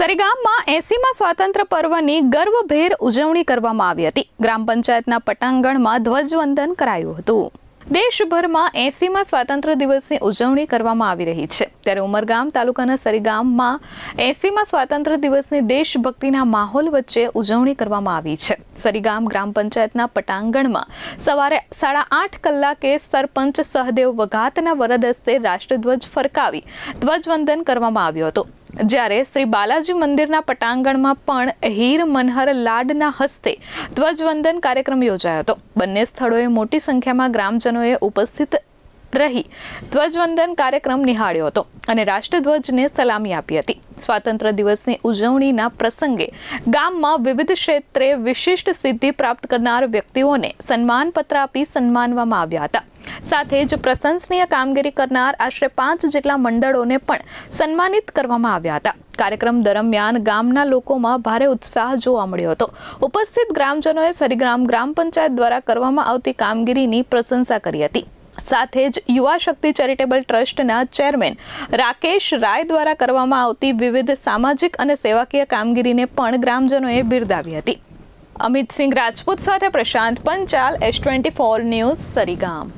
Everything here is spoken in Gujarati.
સરીગામમાં 80મા સ્વાતંત્ર્ય પર્વની ગર્વભેર ઉજવણી કરવામાં આવી હતી। ગ્રામ પંચાયતના પટાંગણમાં ધ્વજવંદન કરાયું હતું। દેશભરમાં 80મા સ્વાતંત્ર્ય દિવસની ઉજવણી કરવામાં આવી રહી છે, ત્યારે ઉમરગામ તાલુકાના સરીગામમાં 80મા સ્વાતંત્ર્ય દિવસની દેશભક્તિના માહોલ વચ્ચે ઉજવણી કરવામાં આવી છે। સરીગામ ગ્રામ પંચાયતના પટાંગણમાં સવારે 8:30 કલાકે સરપંચ સહદેવ વઘાતના વરદ હસ્તે રાષ્ટ્રધ્વજ ફરકાવી ધ્વજવંદન કરવામાં આવ્યું હતું, જ્યારે શ્રી બાલાજી મંદિરના પટાંગણમાં પણ હીર મનહર લાડના હસ્તે ધ્વજવંદન કાર્યક્રમ યોજાયો હતો। બંને સ્થળોએ મોટી સંખ્યામાં ગ્રામજનોએ ઉપસ્થિત રહી ધ્વજવંદન કાર્યક્રમ નિહાળ્યો હતો અને રાષ્ટ્રધ્વજને સલામી આપી હતી। સ્વાતંત્ર્ય દિવસની ઉજવણીના પ્રસંગે ગામમાં વિવિધ ક્ષેત્રે વિશિષ્ટ સિદ્ધિ પ્રાપ્ત કરનાર વ્યક્તિઓને સન્માનપત્ર આપી સન્માનવામાં આવ્યા હતા। સાથે જ પ્રશંસનીય કામગીરી કરનાર આશરે 5 જેટલા મંડળોને પણ સન્માનિત કરવામાં આવ્યા હતા। કાર્યક્રમ દરમિયાન ગામના લોકોમાં ભારે ઉત્સાહ જોવા મળ્યો હતો। ઉપસ્થિત ગ્રામજનોએ સરીગામ ગ્રામ પંચાયત દ્વારા કરવામાં આવતી કામગીરીની પ્રશંસા કરી હતી। સાથે જ યુવા શક્તિ ચેરિટેબલ ટ્રસ્ટના ચેરમેન રાકેશ રાય દ્વારા કરવામાં આવતી વિવિધ સામાજિક અને સેવાકીય કામગીરીને પણ ગ્રામજનોએ બિરદાવી હતી। અમિત સિંહ રાજપૂત સાથે પ્રશાંત પંચાલ, S24 ન્યૂઝ, સરીગામ।